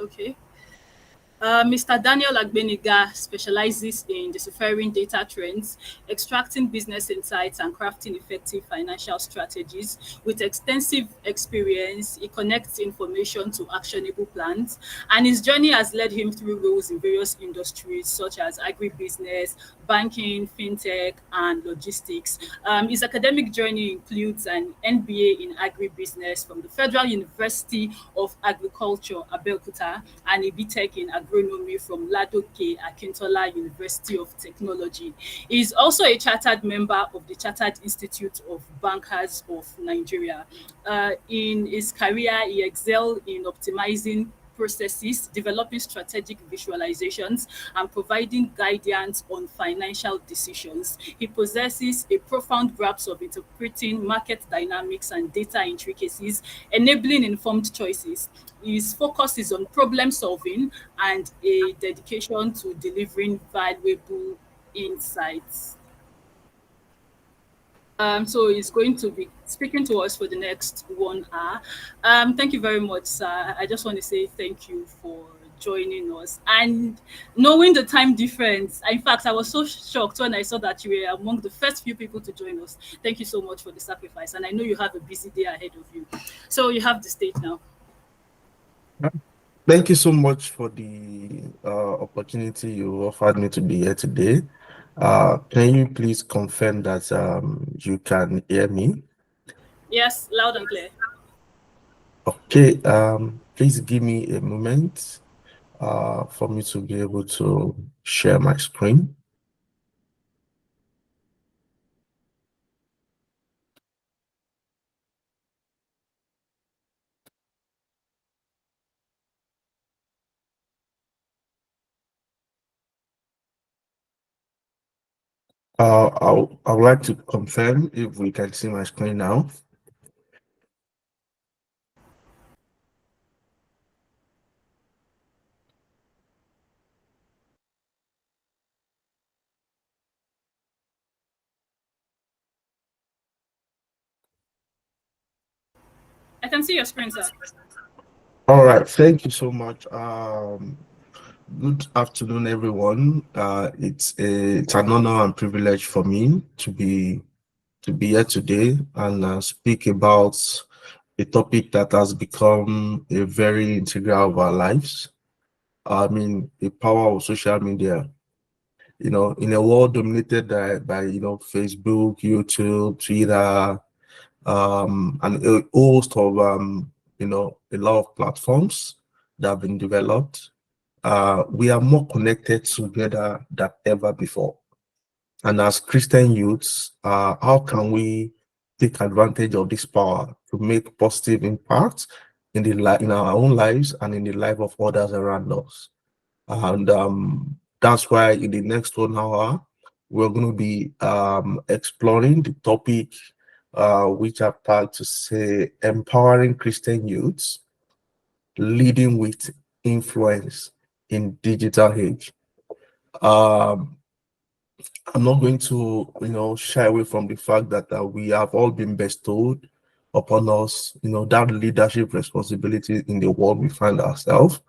Okay. Mr. Daniel Agbeniga specializes in deciphering data trends, extracting business insights, and crafting effective financial strategies. With extensive experience, he connects information to actionable plans, and his journey has led him through roles in various industries such as agribusiness, banking, fintech, and logistics. His academic journey includes an MBA in agribusiness from the Federal University of Agriculture, Abeokuta, and a BTech in agronomy from Ladoke Akintola University of Technology. He is also a chartered member of the Chartered Institute of Bankers of Nigeria. In his career, he excelled in optimizing processes, developing strategic visualizations, and providing guidance on financial decisions. He possesses a profound grasp of interpreting market dynamics and data intricacies, enabling informed choices. His focus is on problem solving and a dedication to delivering valuable insights. So he's going to be speaking to us for the next 1 hour. Thank you very much, sir. I just want to say thank you for joining us and knowing the time difference. In fact, I was so shocked when I saw that you were among the first few people to join us. Thank you so much for the sacrifice, and I know you have a busy day ahead of you. So you have the stage now. Thank you so much for the opportunity you offered me to be here today. Can you please confirm that you can hear me? Yes, loud and clear. Okay, please give me a moment for me to be able to share my screen. I would like to confirm if we can see my screen now. I can see your screen, sir. All right, thank you so much. Good afternoon, everyone. It's an honor and privilege for me to be here today and speak about a topic that has become a very integral of our lives. I mean, the power of social media. You know, in a world dominated by Facebook, YouTube, Twitter, and a host of a lot of platforms that have been developed. We are more connected together than ever before. And as Christian youths, how can we take advantage of this power to make positive impact in our own lives and in the life of others around us? And that's why in the next 1 hour, we're going to be exploring the topic which I've tagged to say empowering Christian youths, leading with influence in digital age. Um, I'm not going to, shy away from the fact that we have all been bestowed upon us, that leadership responsibility in the world we find ourselves.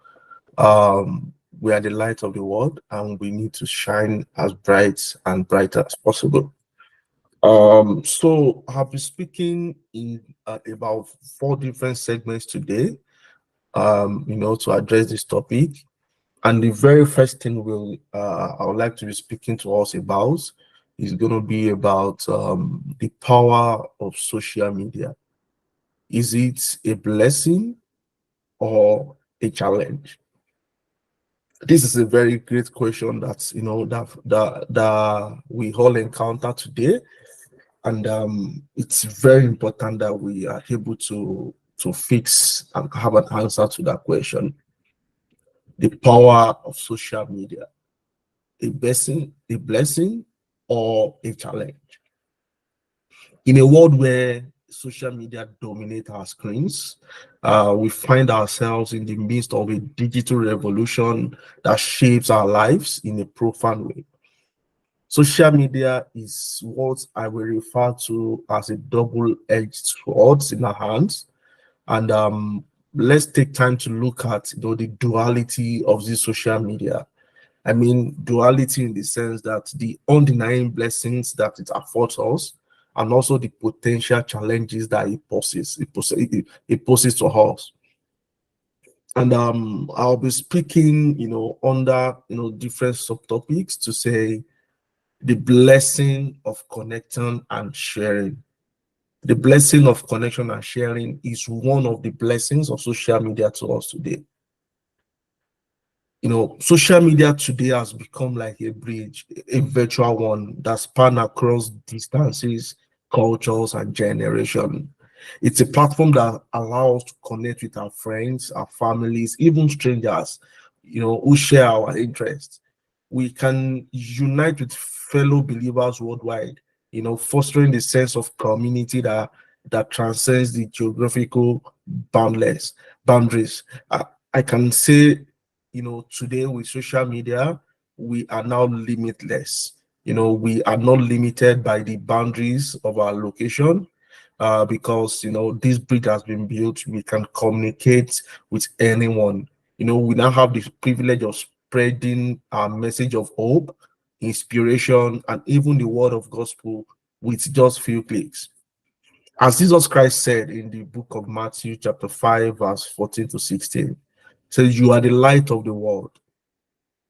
We are the light of the world, and we need to shine as bright and brighter as possible. So I'll be speaking in about 4 different segments today, to address this topic. And the very first thing I would like to be speaking to us about is going to be about the power of social media. Is it a blessing or a challenge? This is a very great question that's that we all encounter today, and it's very important that we are able to fix and have an answer to that question. The power of social media. A blessing or a challenge. In a world where social media dominate our screens, we find ourselves in the midst of a digital revolution that shapes our lives in a profound way. Social media is what I will refer to as a double-edged sword in our hands, and let's take time to look at the duality of this social media. I mean, duality in the sense that the undenying blessings that it affords us, and also the potential challenges that it poses to us. And I'll be speaking, under different subtopics to say the blessing of connecting and sharing. The blessing of connection and sharing is one of the blessings of social media to us today. Social media today has become like a bridge, a virtual one that span across distances, cultures, and generation. It's a platform that allows us to connect with our friends, our families, even strangers, who share our interests. We can unite with fellow believers worldwide, fostering the sense of community that transcends the geographical boundaries. I can say, today with social media, we are now limitless. We are not limited by the boundaries of our location, because this bridge has been built. We can communicate with anyone. We now have the privilege of spreading our message of hope, inspiration, and even the word of gospel with just few clicks. As Jesus Christ said in the book of Matthew, chapter 5, verse 14 to 16, says, "You are the light of the world.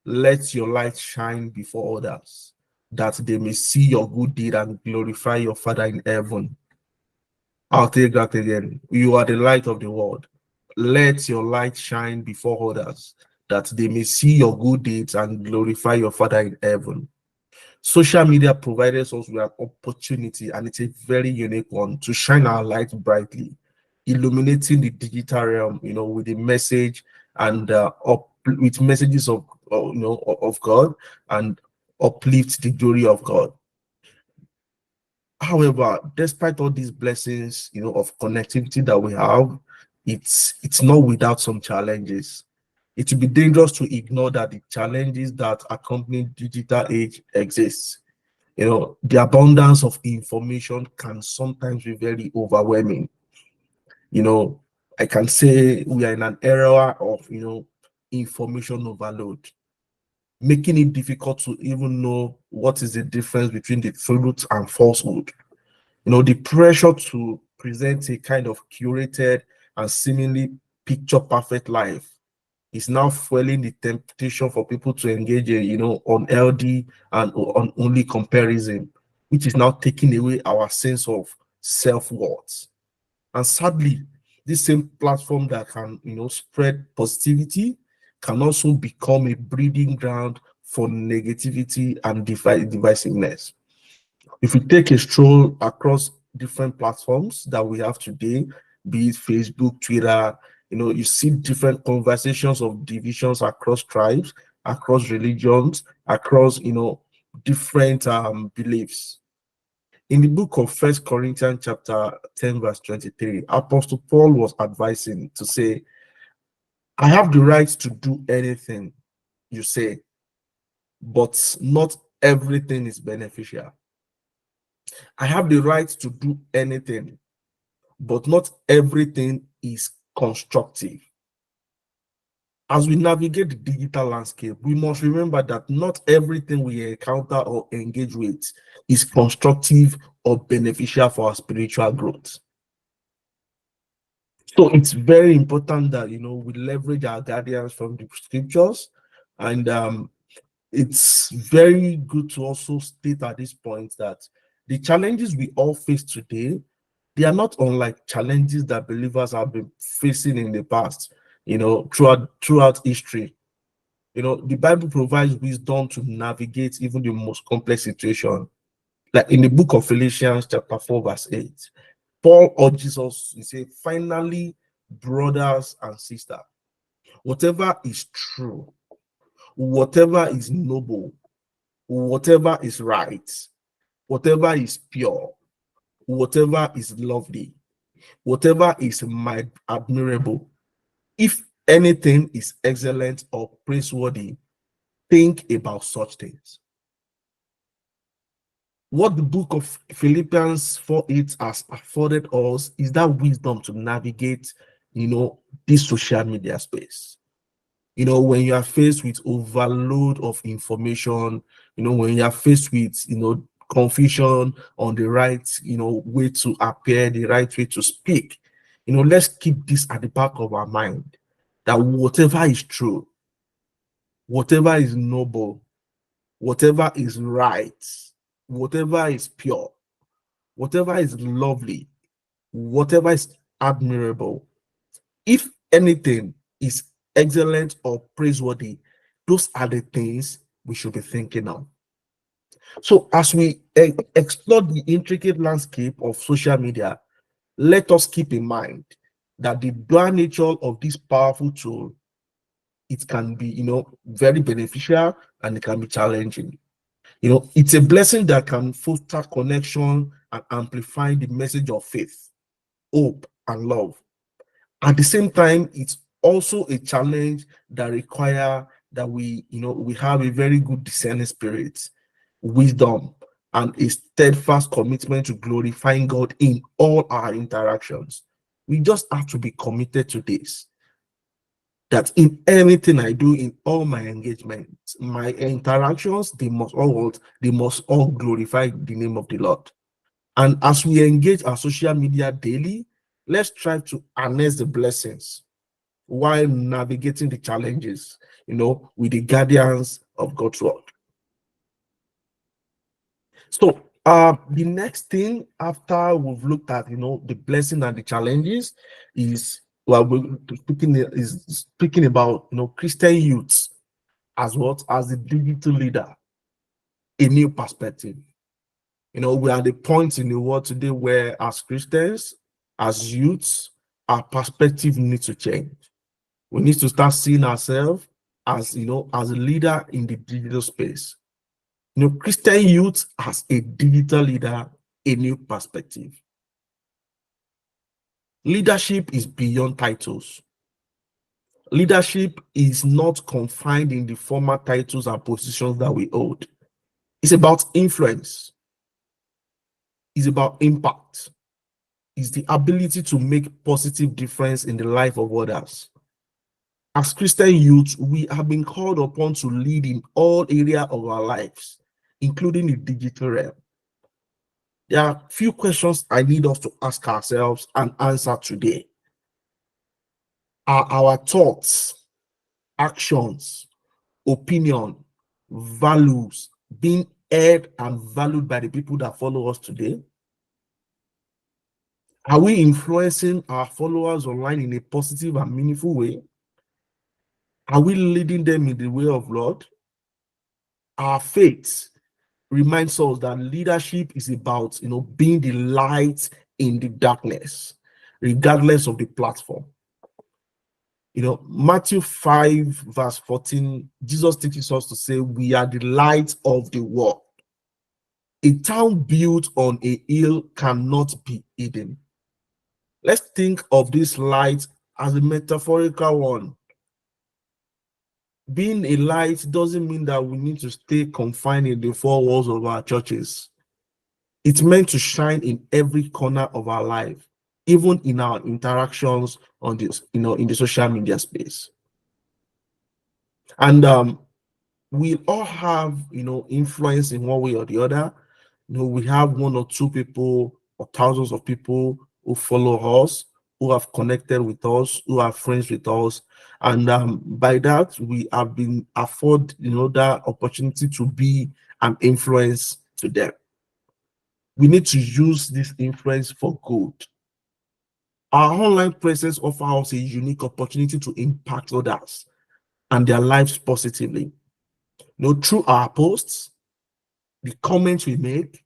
Let your light shine before others, that they may see your good deed and glorify your Father in heaven." I'll take that again. You are the light of the world. Let your light shine before others, that they may see your good deeds and glorify your Father in heaven. Social media provided us with an opportunity, and it's a very unique one, to shine our light brightly, illuminating the digital realm, with the message and with messages of God, and uplift the glory of God. However, despite all these blessings, of connectivity that we have, it's not without some challenges. It would be dangerous to ignore that the challenges that accompany digital age exists. The abundance of information can sometimes be very overwhelming. You know, I can say we are in an era of, information overload, making it difficult to even know what is the difference between the truth and falsehood. The pressure to present a kind of curated and seemingly picture perfect life is now fueling the temptation for people to engage in, unhealthy and only comparison, which is now taking away our sense of self-worth. And sadly, this same platform that can, spread positivity can also become a breeding ground for negativity and divisiveness. If we take a stroll across different platforms that we have today, be it Facebook, Twitter, you see different conversations of divisions across tribes, across religions, across, different beliefs. In the book of First Corinthians chapter 10, verse 23, Apostle Paul was advising to say, "I have the right to do anything you say, but not everything is beneficial. I have the right to do anything, but not everything is constructive." As we navigate the digital landscape, we must remember that not everything we encounter or engage with is constructive or beneficial for our spiritual growth. So it's very important that we leverage our guidance from the scriptures, and it's very good to also state at this point that the challenges we all face today, they are not unlike challenges that believers have been facing in the past, throughout history. The Bible provides wisdom to navigate even the most complex situation. Like in the book of Philippians, chapter 4, verse 8, Paul urges us, he said, "Finally, brothers and sisters, whatever is true, whatever is noble, whatever is right, whatever is pure, whatever is lovely, whatever is admirable, if anything is excellent or praiseworthy, think about such things." What the book of Philippians 4:8 has afforded us is that wisdom to navigate, this social media space. When you are faced with overload of information, when you are faced with, confusion on the right, way to appear, the right way to speak, let's keep this at the back of our mind, that whatever is true, whatever is noble, whatever is right, whatever is pure, whatever is lovely, whatever is admirable, if anything is excellent or praiseworthy, those are the things we should be thinking of. So, as we explore the intricate landscape of social media, let us keep in mind that the dual nature of this powerful tool, it can be, very beneficial, and it can be challenging. It's a blessing that can foster connection and amplify the message of faith, hope, and love. At the same time, it's also a challenge that require that we have a very good discerning spirit, wisdom, and a steadfast commitment to glorifying God in all our interactions. We just have to be committed to this, that in anything I do, in all my engagements, my interactions, they must all glorify the name of the Lord. And as we engage our social media daily, let's try to harness the blessings while navigating the challenges, with the guardians of God's word. So, the next thing after we've looked at, the blessing and the challenges is, well, we're speaking about, Christian youths as what as the digital leader, a new perspective. We are at the point in the world today where, as Christians, as youths, our perspective needs to change. We need to start seeing ourselves as, as a leader in the digital space. Christian youth as a digital leader, a new perspective. Leadership is beyond titles. Leadership is not confined in the former titles and positions that we hold. It's about influence. It's about impact. It's the ability to make positive difference in the life of others. As Christian youth, we have been called upon to lead in all areas of our lives, including the digital realm. There are few questions I need us to ask ourselves and answer today. Are our thoughts, actions, opinion, values being heard and valued by the people that follow us today? Are we influencing our followers online in a positive and meaningful way? Are we leading them in the way of Lord? Our faith reminds us that leadership is about, being the light in the darkness, regardless of the platform. Matthew 5 verse 14, Jesus teaches us to say, we are the light of the world. A town built on a hill cannot be hidden. Let's think of this light as a metaphorical one. Being a light doesn't mean that we need to stay confined in the four walls of our churches. It's meant to shine in every corner of our life, even in our interactions on this, in the social media space. And we all have, influence in one way or the other. We have one or two people or thousands of people who follow us, who have connected with us, who are friends with us. And by that, we have been afforded, that opportunity to be an influence to them. We need to use this influence for good. Our online presence offers us a unique opportunity to impact others and their lives positively. Through our posts, the comments we make,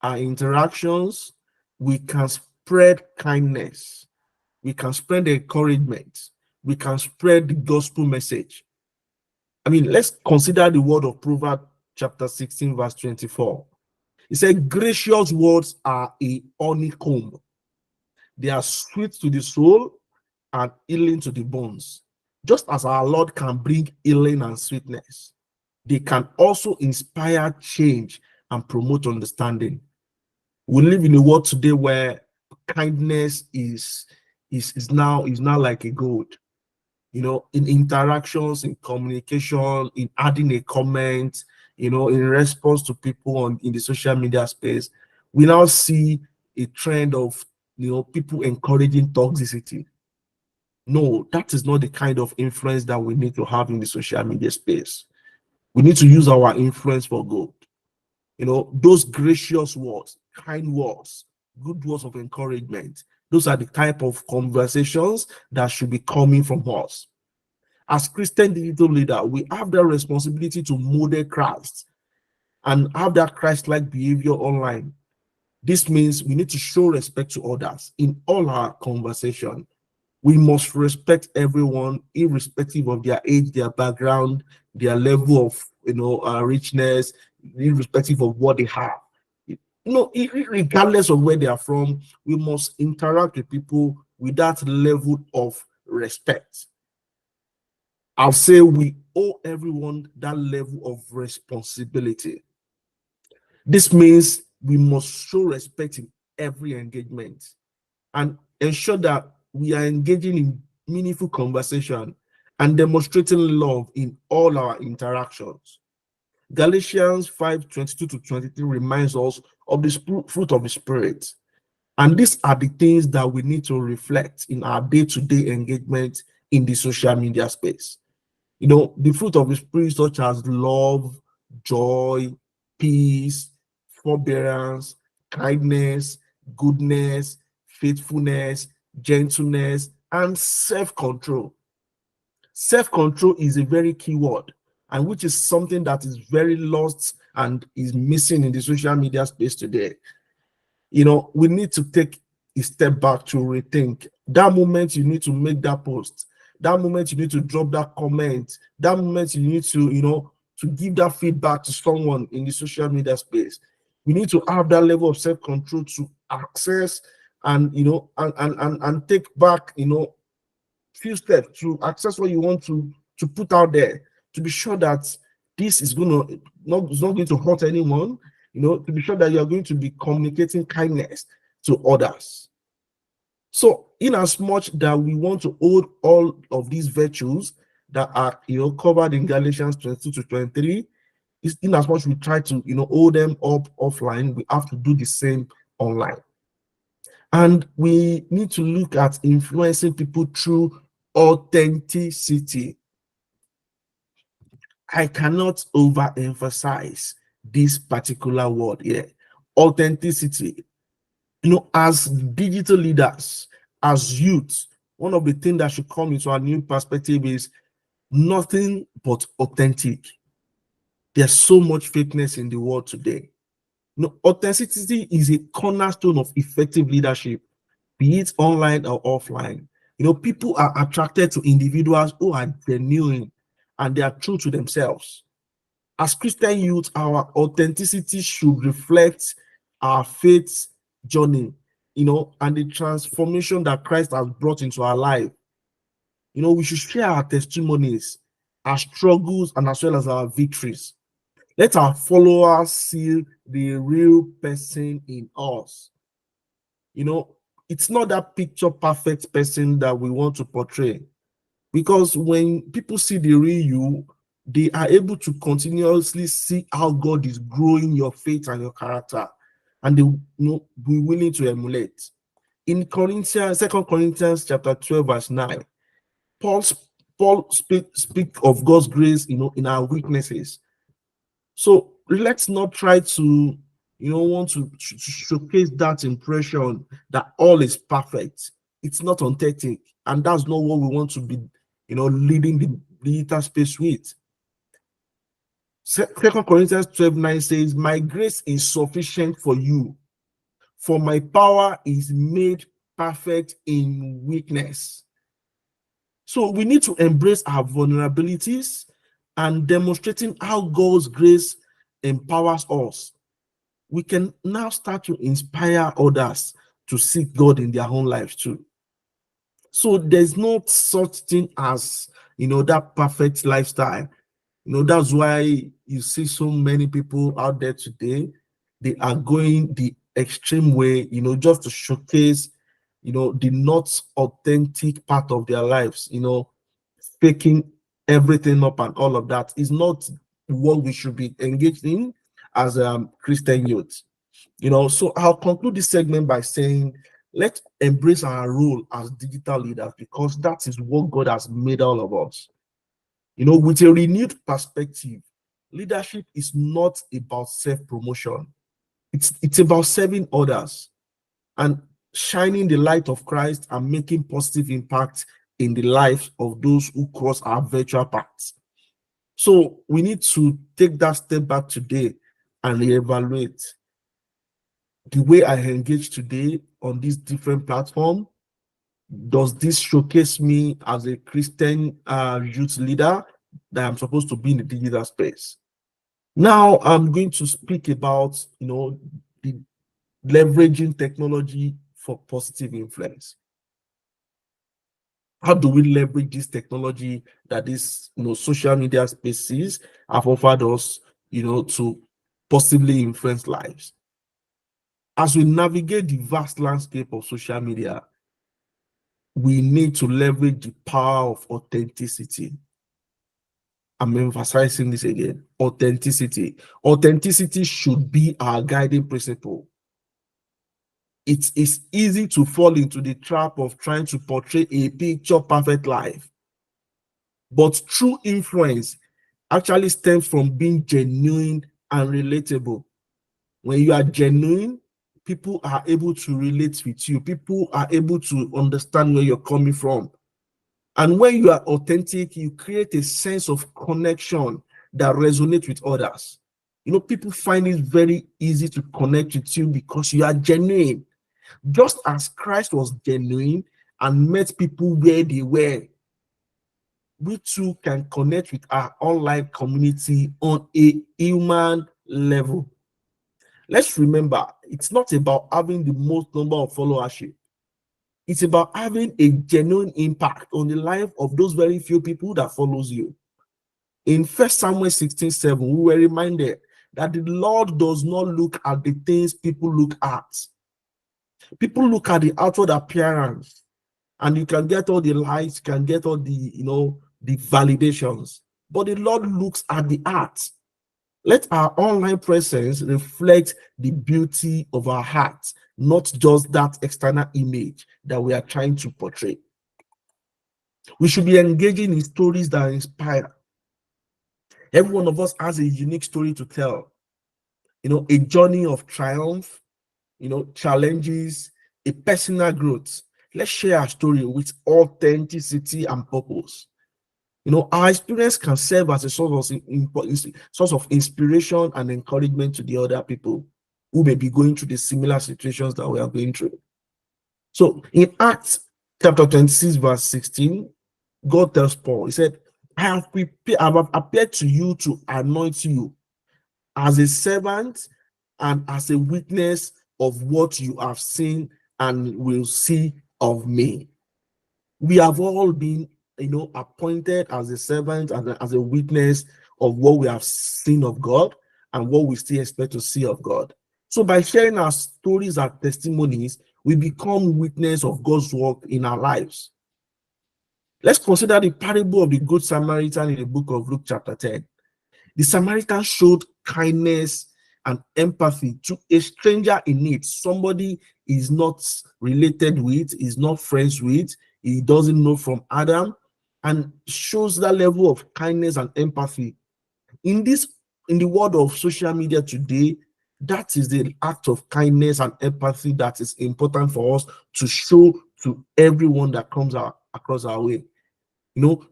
our interactions, we can spread kindness, we can spread encouragement, we can spread the gospel message. Let's consider the word of Proverbs chapter 16 verse 24. It said, gracious words are a honeycomb. They are sweet to the soul and healing to the bones. Just as our Lord can bring healing and sweetness, they can also inspire change and promote understanding. We live in a world today where kindness is is now like a gold. In interactions, in communication, in adding a comment, in response to people in the social media space, we now see a trend of people encouraging toxicity. No, that is not the kind of influence that we need to have in the social media space. We need to use our influence for good. Those gracious words, kind words, good words of encouragement, those are the type of conversations that should be coming from us. As Christian digital leader, we have the responsibility to model Christ and have that Christ-like behavior online. This means we need to show respect to others in all our conversation. We must respect everyone, irrespective of their age, their background, their level of richness, irrespective of what they have. Regardless of where they are from, we must interact with people with that level of respect. I'll say we owe everyone that level of responsibility. This means we must show respect in every engagement and ensure that we are engaging in meaningful conversation and demonstrating love in all our interactions. Galatians 5:22-23 reminds us of the fruit of the Spirit. And these are the things that we need to reflect in our day-to-day engagement in the social media space. The fruit of the Spirit, such as love, joy, peace, forbearance, kindness, goodness, faithfulness, gentleness, and self-control. Self-control is a very key word, and which is something that is very lost and is missing in the social media space today. We need to take a step back to rethink. That moment you need to make that post, that moment you need to drop that comment, that moment you need to give that feedback to someone in the social media space. We need to have that level of self-control to access and and take back few steps to access what you want to put out there, to be sure that this is it's not going to hurt anyone, to be sure that you are going to be communicating kindness to others. So in as much that we want to hold all of these virtues that are covered in Galatians 22-23, in as much we try to hold them up offline, we have to do the same online. And we need to look at influencing people through authenticity. I cannot overemphasize this particular word here. Authenticity. As digital leaders, as youth, one of the things that should come into our new perspective is nothing but authentic. There's so much fakeness in the world today. Authenticity is a cornerstone of effective leadership, be it online or offline. People are attracted to individuals who are genuine and they are true to themselves. As Christian youth, our authenticity should reflect our faith journey, and the transformation that Christ has brought into our life. We should share our testimonies, our struggles, and as well as our victories. Let our followers see the real person in us. It's not that picture perfect person that we want to portray, because when people see the real you, they are able to continuously see how God is growing your faith and your character, and they be willing to emulate. In Corinthians, 2 Corinthians chapter 12, verse 9, Paul speak of God's grace, in our weaknesses. So let's not try to, want to showcase that impression that all is perfect. It's not authentic, and that's not what we want to be, leading the digital space with. 2 Corinthians 12:9 says, "My grace is sufficient for you, for my power is made perfect in weakness." So we need to embrace our vulnerabilities and demonstrating how God's grace empowers us. We can now start to inspire others to seek God in their own lives too. So there's no such thing as that perfect lifestyle. That's why you see so many people out there today. They are going the extreme way, just to showcase the not authentic part of their lives, faking everything up and all of that is not what we should be engaged in as Christian youth. So I'll conclude this segment by saying, let's embrace our role as digital leaders, because that is what God has made all of us. With a renewed perspective, leadership is not about self-promotion. It's about serving others and shining the light of Christ and making positive impact in the lives of those who cross our virtual paths. So we need to take that step back today and reevaluate the way I engage today on this different platform. Does this showcase me as a Christian youth leader that I'm supposed to be in the digital space? Now I'm going to speak about, the leveraging technology for positive influence. How do we leverage this technology that this, social media spaces have offered us, to possibly influence lives? As we navigate the vast landscape of social media, we need to leverage the power of authenticity. I'm emphasizing this again. Authenticity. Authenticity should be our guiding principle. It is easy to fall into the trap of trying to portray a picture perfect life. But true influence actually stems from being genuine and relatable. When you are genuine, people are able to relate with you. People are able to understand where you're coming from. And when you are authentic, you create a sense of connection that resonates with others. People find it very easy to connect with you because you are genuine. Just as Christ was genuine and met people where they were, we too can connect with our online community on a human level. Let's remember, it's not about having the most number of followership. It's about having a genuine impact on the life of those very few people that follows you. In 1 Samuel 16:7, we were reminded that the Lord does not look at the things people look at. People look at the outward appearance, and you can get all the likes, you can get all the validations. But the Lord looks at the heart. Let our online presence reflect the beauty of our hearts, not just that external image that we are trying to portray. We should be engaging in stories that inspire. Every one of us has a unique story to tell, a journey of triumph, challenges, a personal growth. Let's share our story with authenticity and purpose. Our experience can serve as a source of inspiration and encouragement to the other people who may be going through the similar situations that we are going through. So in Acts chapter 26, verse 16, God tells Paul, he said, I have appeared to you to anoint you as a servant and as a witness of what you have seen and will see of me. We have all been, appointed as a servant and as a witness of what we have seen of God and what we still expect to see of God. So by sharing our stories and testimonies, we become witness of God's work in our lives. Let's consider the parable of the Good Samaritan in the book of Luke chapter 10. The Samaritan showed kindness and empathy to a stranger in need, somebody is not related with, is not friends with, he doesn't know from Adam, and shows that level of kindness and empathy. In the world of social media today, that is the act of kindness and empathy that is important for us to show to everyone that comes across our way.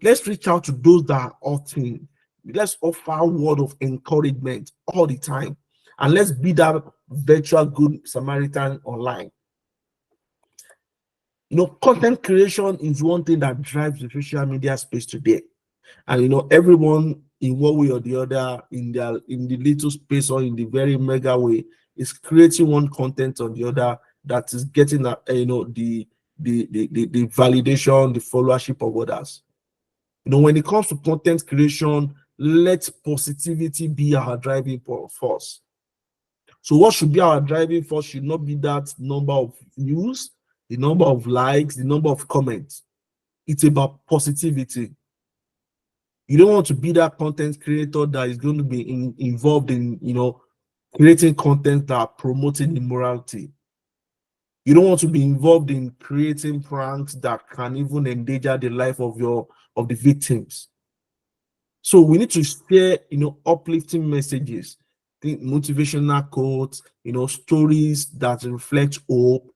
Let's reach out to those that are hurting. Let's offer a word of encouragement all the time. And let's be that virtual good Samaritan online. Content creation is one thing that drives the social media space today. And everyone in one way or the other, in the little space or in the very mega way, is creating one content or the other that is getting the validation, the followership of others. When it comes to content creation, let positivity be our driving force. So what should be our driving force should not be that number of views. the number of likes, the number of comments. It's about positivity. You don't want to be that content creator that is going to be involved in, creating content that are promoting immorality. You don't want to be involved in creating pranks that can even endanger the life of the victims. So we need to share, uplifting messages, think motivational quotes, stories that reflect hope.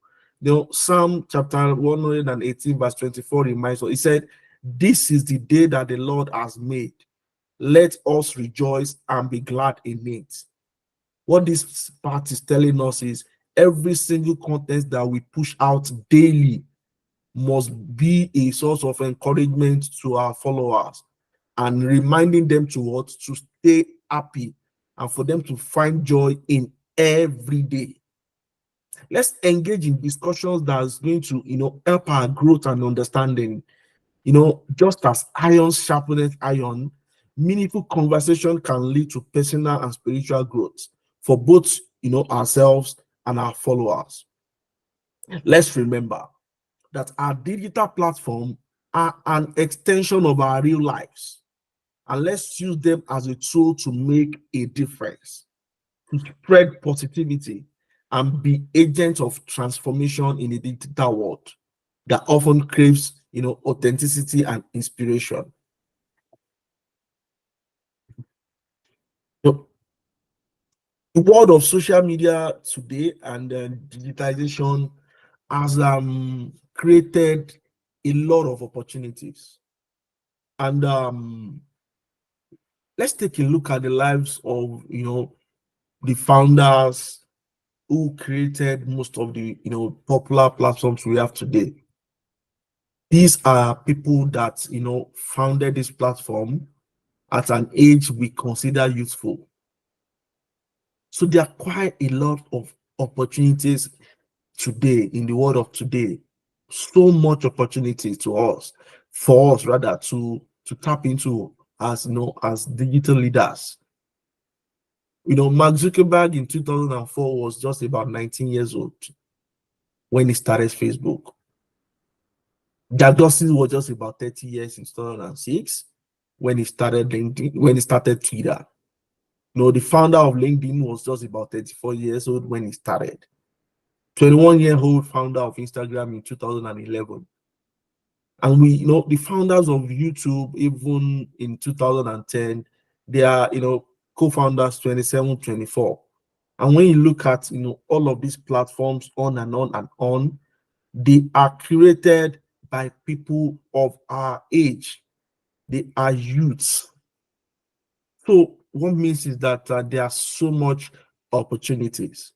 Psalm chapter 118, verse 24 reminds us, it said, "This is the day that the Lord has made. Let us rejoice and be glad in it." What this part is telling us is every single content that we push out daily must be a source of encouragement to our followers and reminding them to what? To stay happy and for them to find joy in every day. Let's engage in discussions that's going to, help our growth and understanding. Just as iron sharpens iron, meaningful conversation can lead to personal and spiritual growth for both, ourselves and our followers. Let's remember that our digital platform are an extension of our real lives, and let's use them as a tool to make a difference, to spread positivity, and be agents of transformation in a digital world that often craves, authenticity and inspiration. So, the world of social media today and digitization has created a lot of opportunities. And let's take a look at the lives of, the founders who created most of the, popular platforms we have today. These are people that, founded this platform at an age we consider youthful. So there are quite a lot of opportunities today in the world of today. So much opportunity to us, for us rather, to tap into as, as digital leaders. Mark Zuckerberg in 2004 was just about 19 years old when he started Facebook. Jack Dorsey was just about 30 years in 2006 when he started LinkedIn, when he started Twitter. The founder of LinkedIn was just about 34 years old when he started. 21-year-old founder of Instagram in 2011. And the founders of YouTube, even in 2010, they are, co-founders 27, 24. And when you look at, all of these platforms on and on and on, they are created by people of our age. They are youths. So what means is that there are so much opportunities.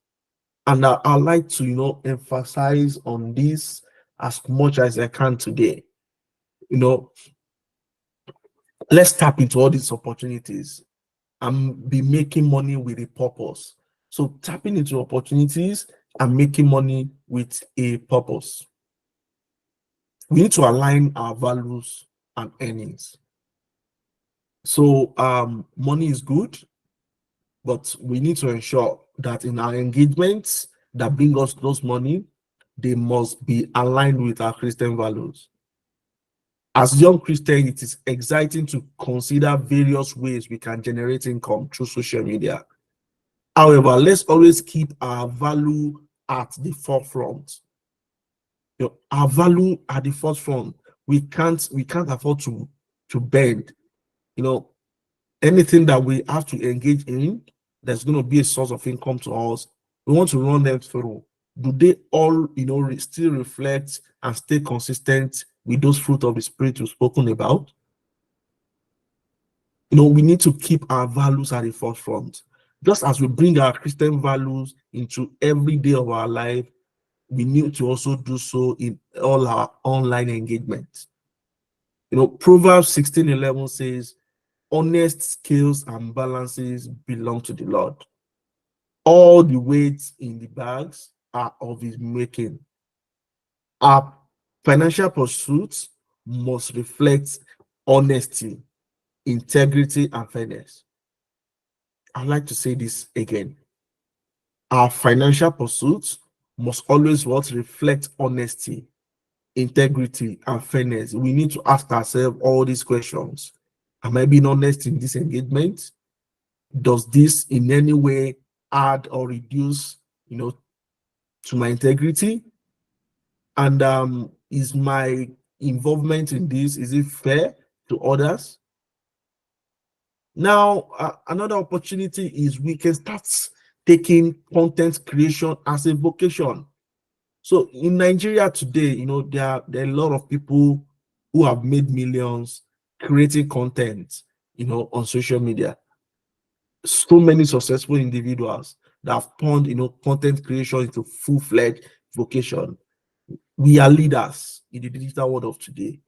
And I like to, emphasize on this as much as I can today. You know, let's tap into all these opportunities and be making money with a purpose. So tapping into opportunities and making money with a purpose. We need to align our values and earnings. So money is good, but we need to ensure that in our engagements that bring us those money, they must be aligned with our Christian values. As young Christians, it is exciting to consider various ways we can generate income through social media. However, let's always keep our value at the forefront. Our value at the forefront. We can't afford to bend. You know, anything that we have to engage in that's going to be a source of income to us, we want to run them through. Do they all, still reflect and stay consistent with those fruit of the spirit we've spoken about? We need to keep our values at the forefront. Just as we bring our Christian values into every day of our life, we need to also do so in all our online engagements. Proverbs 16:11 says, honest scales and balances belong to the Lord. All the weights in the bags are of his making. Our financial pursuits must reflect honesty, integrity, and fairness. I'd like to say this again. Our financial pursuits must always what reflect honesty, integrity, and fairness. We need to ask ourselves all these questions. Am I being honest in this engagement? Does this in any way add or reduce, to my integrity? And is my involvement in this, is it fair to others? Now, another opportunity is we can start taking content creation as a vocation. So in Nigeria today, there are a lot of people who have made millions creating content, on social media. So many successful individuals that have turned, content creation into full-fledged vocation. We are leaders in the digital world of today.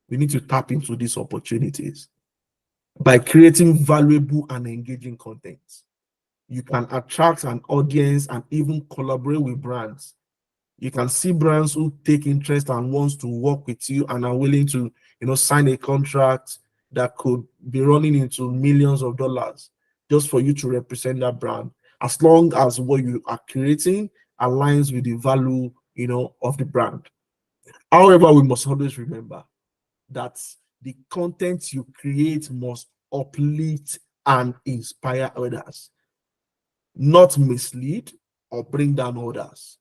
We need to tap into these opportunities by creating valuable and engaging content. You can attract an audience and even collaborate with brands. You can see brands who take interest and wants to work with you and are willing to, sign a contract that could be running into millions of dollars just for you to represent that brand, as long as what you are creating aligns with the value, of the brand. However, we must always remember that the content you create must uplift and inspire others, not mislead or bring down others.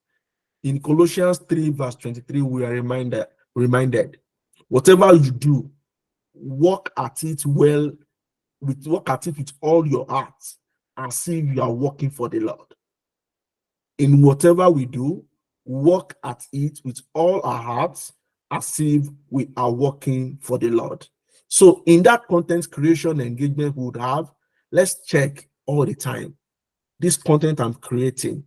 In Colossians 3, verse 23, we are reminded, whatever you do, work at it with all your heart, as if you are working for the Lord. In whatever we do, work at it with all our hearts, as if we are working for the Lord. So in that content creation engagement we would have, let's check all the time. This content I'm creating,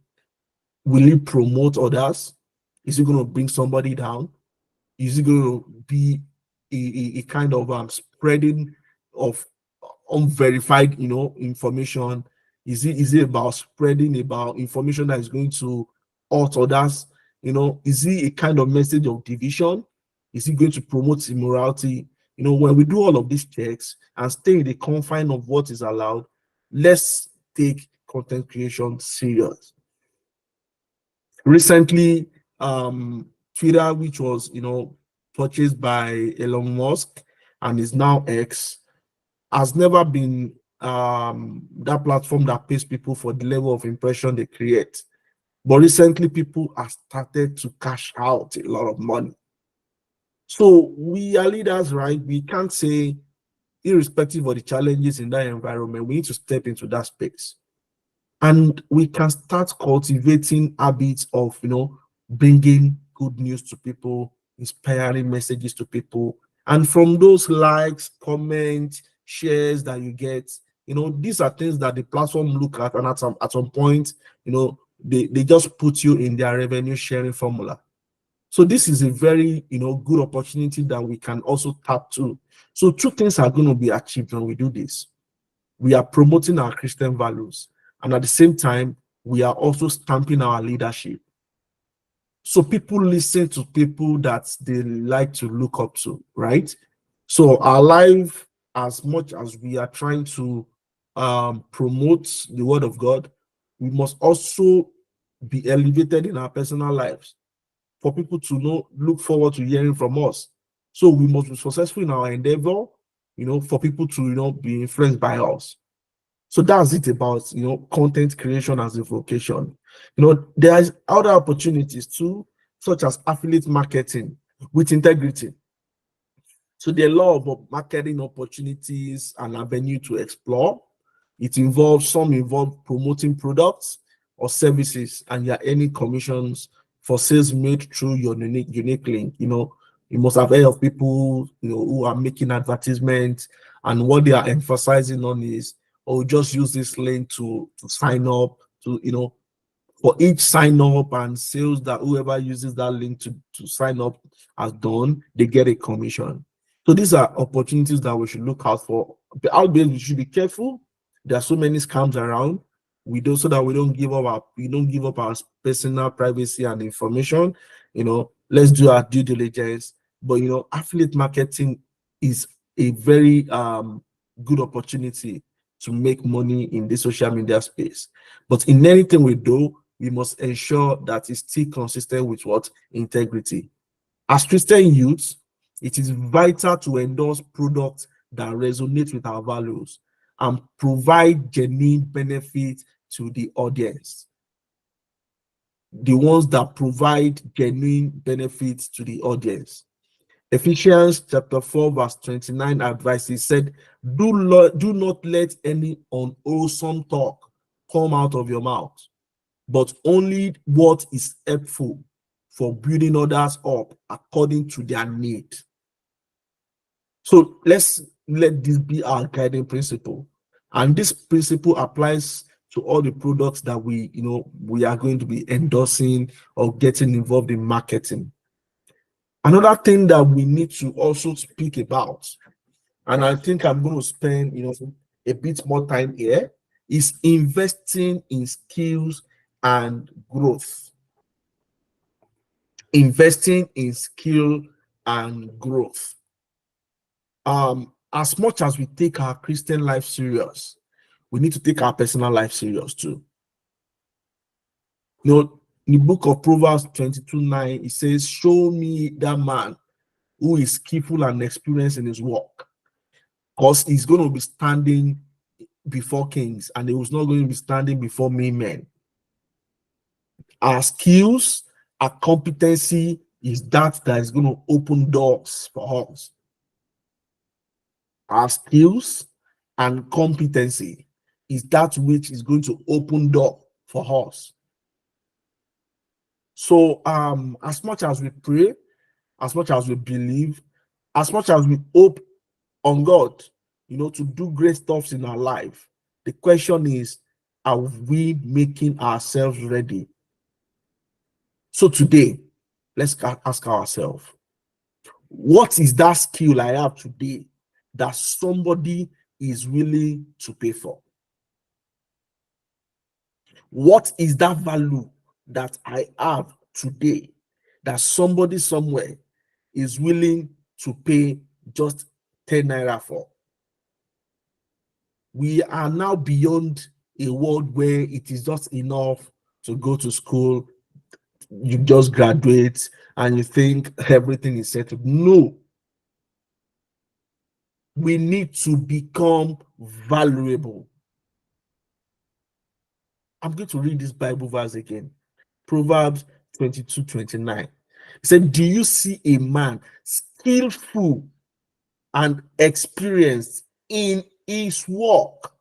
will it promote others? Is it going to bring somebody down? Is it going to be a kind of spreading of unverified, information? Is it about spreading about information that is going to hurt others? Is it a kind of message of division? Is it going to promote immorality? When we do all of these checks and stay in the confine of what is allowed, let's take content creation serious. Recently, Twitter, which was purchased by Elon Musk and is now X, has never been that platform that pays people for the level of impression they create. But recently, people have started to cash out a lot of money. So we are leaders, right? We can't say, irrespective of the challenges in that environment, we need to step into that space. And we can start cultivating habits of, bringing good news to people, inspiring messages to people. And from those likes, comments, shares that you get, these are things that the platform look at, and at some point, they just put you in their revenue sharing formula. So this is a very, good opportunity that we can also tap to. So two things are going to be achieved when we do this. We are promoting our Christian values, and at the same time, we are also stamping our leadership. So people listen to people that they like to look up to, right? So our life, as much as we are trying to promote the word of God, we must also be elevated in our personal lives for people to look forward to hearing from us. So we must be successful in our endeavor, for people to, be influenced by us. So that's it about, content creation as a vocation. There is other opportunities too, such as affiliate marketing with integrity. So there are a lot of marketing opportunities and avenue to explore. Some involve promoting products or services, and you're earning commissions for sales made through your unique link. You must have heard of people, who are making advertisements, and what they are emphasizing on is, oh, just use this link to sign up to, for each sign up and sales that whoever uses that link to sign up has done, they get a commission. So these are opportunities that we should look out for. Albeit we should be careful. There are so many scams around. So that we don't give up our personal privacy and information. Let's do our due diligence. But affiliate marketing is a very good opportunity to make money in the social media space. But in anything we do, we must ensure that it's still consistent with what? Integrity. As Christian youths, it is vital to endorse products that resonate with our values and provide genuine benefit to the audience. The ones that provide genuine benefits to the audience. Ephesians chapter 4, verse 29 advises said, do not let any unwholesome talk come out of your mouth, but only what is helpful for building others up according to their need. So let's let this be our guiding principle. And this principle applies to all the products that we are going to be endorsing or getting involved in marketing. Another thing that we need to also speak about, and I think I'm going to spend a bit more time here, is investing in skills and growth. Investing in skill and growth. As much as we take our Christian life serious, we need to take our personal life serious too. In the book of Proverbs 22:9, it says, show me that man who is skillful and experienced in his work, because he's going to be standing before kings and he was not going to be standing before men. Our skills, our competency is that is going to open doors for us. Our skills and competency is that which is going to open door for us. So as much as we pray, as much as we believe, as much as we hope on God, to do great stuff in our life, the question is, are we making ourselves ready? So today, let's ask ourselves, what is that skill I have today that somebody is willing to pay for? What is that value that I have today that somebody somewhere is willing to pay just 10 naira for? We are now beyond a world where it is just enough to go to school, you just graduate, and you think everything is settled. No. We need to become valuable. I'm going to read this Bible verse again. Proverbs 22:29. It said, do you see a man skillful and experienced in his work?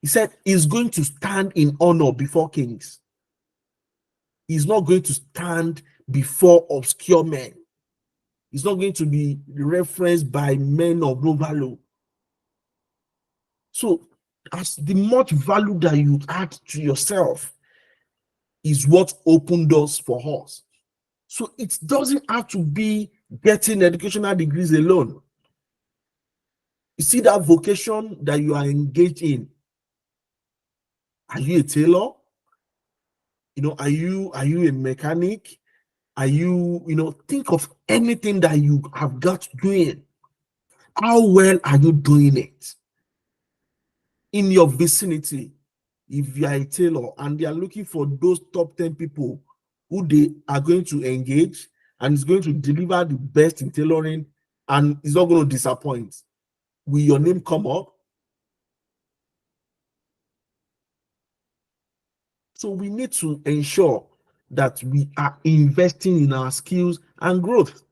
He said he's going to stand in honor before kings. He's not going to stand before obscure men. He's not going to be referenced by men of no value. So as the much value that you add to yourself is what opened doors for us. So it doesn't have to be getting educational degrees alone. You see that vocation that you are engaged in. Are you a tailor? Are you a mechanic? Are you, think of anything that you have got doing. How well are you doing it? In your vicinity, if you are a tailor and they are looking for those top 10 people who they are going to engage and is going to deliver the best in tailoring and is not going to disappoint, will your name come up? So we need to ensure that we are investing in our skills and growth.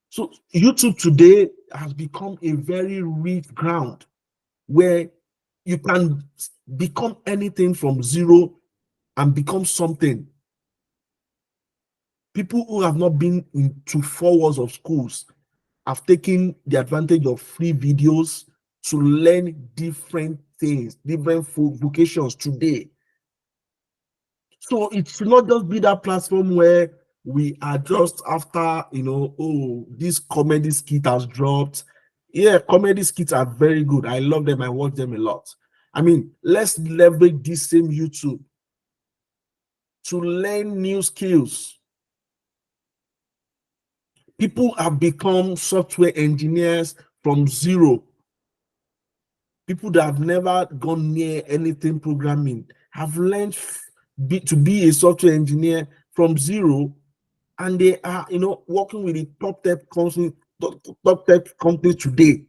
So YouTube today has become a very rich ground where you can become anything from zero and become something. People who have not been into 4 walls of schools have taken the advantage of free videos to learn different things, different vocations today. So it should not just be that platform where we are just after, oh, this comedy skit has dropped. Yeah, comedy skits are very good. I love them. I watch them a lot. I mean, let's leverage this same YouTube to learn new skills. People have become software engineers from zero. People that have never gone near anything programming have learned to be a software engineer from zero, and they are, working with the top tech companies today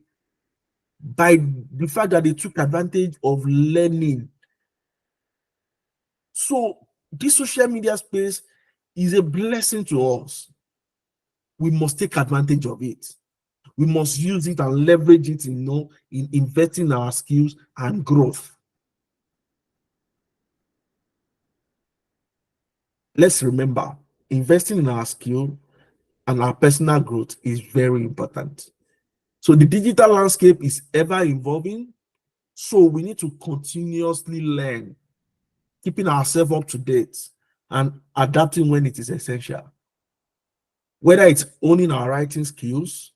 by the fact that they took advantage of learning. So this social media space is a blessing to us. We must take advantage of it. We must use it and leverage it, in investing in our skills and growth. Let's remember, investing in our skill and our personal growth is very important. So the digital landscape is ever evolving, so we need to continuously learn, keeping ourselves up to date and adapting when it is essential. Whether it's owning our writing skills,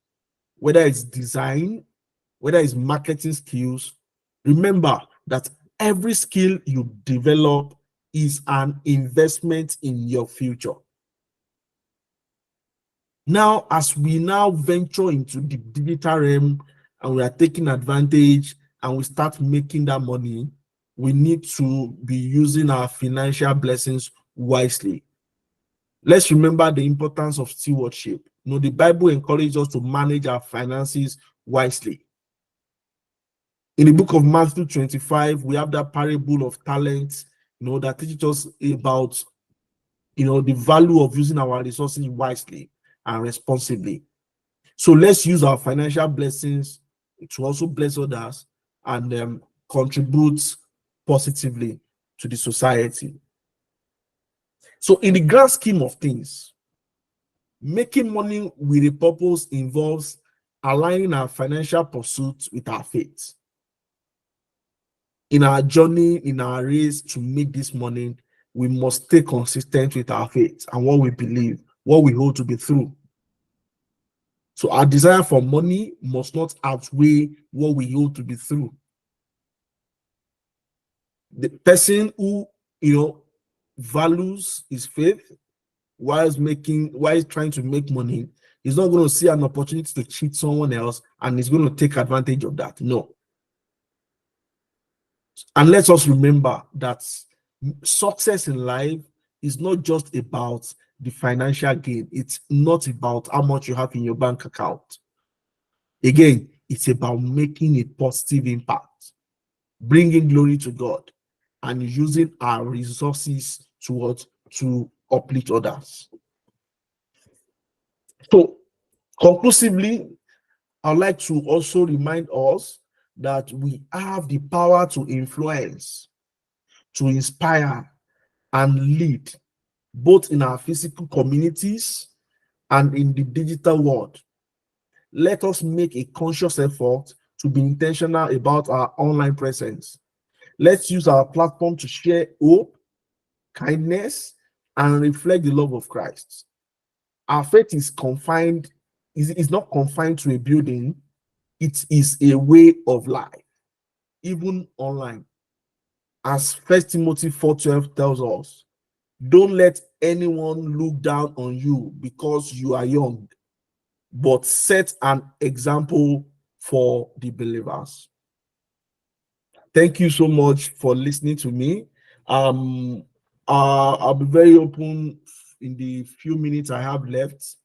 whether it's design, whether it's marketing skills, remember that every skill you develop is an investment in your future. Now, as we now venture into the digital realm and we are taking advantage and we start making that money, we need to be using our financial blessings wisely. Let's remember the importance of stewardship. The Bible encourages us to manage our finances wisely. In the book of Matthew 25, we have that parable of talents, that teaches us about, the value of using our resources wisely and responsibly. So let's use our financial blessings to also bless others and contribute positively to the society. So in the grand scheme of things, making money with a purpose involves aligning our financial pursuits with our faith. In our journey, in our race to make this money, we must stay consistent with our faith and what we believe, what we hold to be true. So our desire for money must not outweigh what we hold to be true. The person who, values his faith while trying to make money is not going to see an opportunity to cheat someone else and is going to take advantage of that. No. And let us remember that success in life is not just about the financial gain. It's not about how much you have in your bank account. Again, it's about making a positive impact, bringing glory to God, and using our resources to uplift others. So, conclusively, I'd like to also remind us that we have the power to influence, to inspire, and lead, both in our physical communities and in the digital world. Let us make a conscious effort to be intentional about our online presence. Let's use our platform to share hope, kindness, and reflect the love of Christ. Our faith is not confined to a building, it is a way of life, even online. As 1 Timothy 4:12 tells us, don't let anyone look down on you because you are young, but set an example for the believers. Thank you so much for listening to me. I'll be very open in the few minutes I have left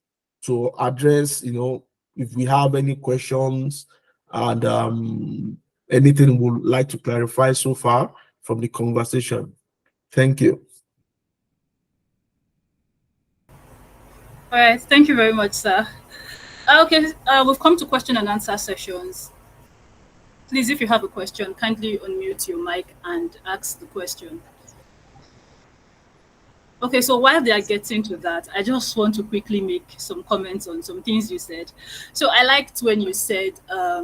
to address, if we have any questions and anything we would like to clarify so far from the conversation. Thank you. All right, thank you very much, sir. Okay, we've come to question and answer sessions. Please, if you have a question, kindly unmute your mic and ask the question. Okay, so while they are getting to that, I just want to quickly make some comments on some things you said. So I liked when you said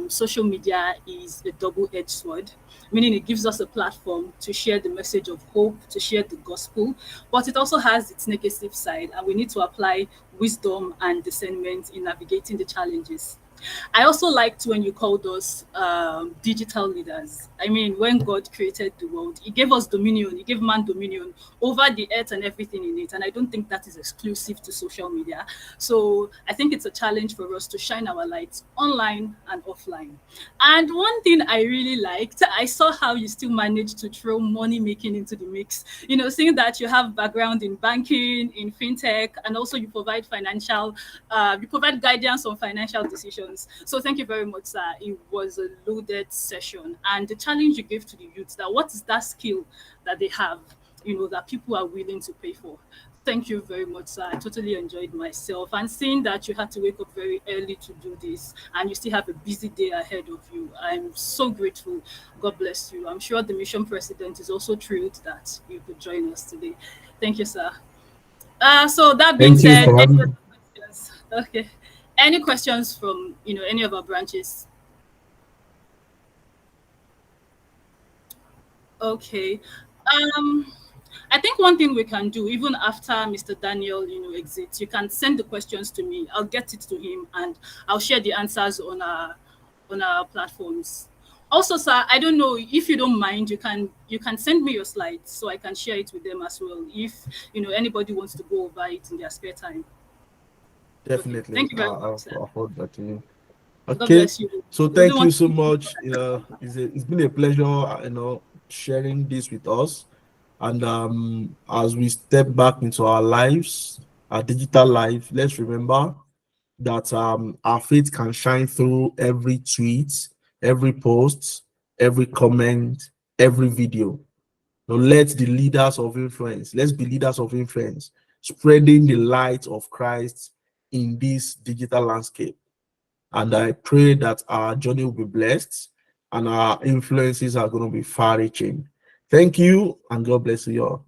social media is a double-edged sword, meaning it gives us a platform to share the message of hope, to share the gospel, but it also has its negative side, and we need to apply wisdom and discernment in navigating the challenges. I also liked when you called us digital leaders. I mean, when God created the world, He gave us dominion, He gave man dominion over the earth and everything in it. And I don't think that is exclusive to social media. So I think it's a challenge for us to shine our lights online and offline. And one thing I really liked, I saw how you still managed to throw money making into the mix. You know, seeing that you have background in banking, in fintech, and also you provide guidance on financial decisions. So thank you very much, sir. It was a loaded session, and the challenge you gave to the youth, that what is that skill that they have, you know, that people are willing to pay for. Thank you very much, sir. I totally enjoyed myself. And seeing that you had to wake up very early to do this and you still have a busy day ahead of you, I'm so grateful. God bless you. I'm sure the mission president is also thrilled that you could join us today. Thank you, sir. So that being Thank you said, for any having other me. questions? Okay. Any questions from, you know, any of our branches? Okay. Um, I think one thing we can do, even after Mr. Daniel, you know, exits, you can send the questions to me. I'll get it to him, and I'll share the answers on our platforms. Also, sir, I don't know if you don't mind, you can send me your slides so I can share it with them as well. If you know anybody wants to go over it in their spare time. Okay. Definitely, Thank you very much, I'll sir. forward that to you. God Okay, bless you. so We wouldn't thank you want so to keep you much. It's been a pleasure, sharing this with us. And as we step back into our lives, our digital life, let's remember that our faith can shine through every tweet, every post, every comment, every video. Now, let's be leaders of influence, spreading the light of Christ in this digital landscape. And I pray that our journey will be blessed and our influences are going to be far reaching. Thank you, and God bless you all.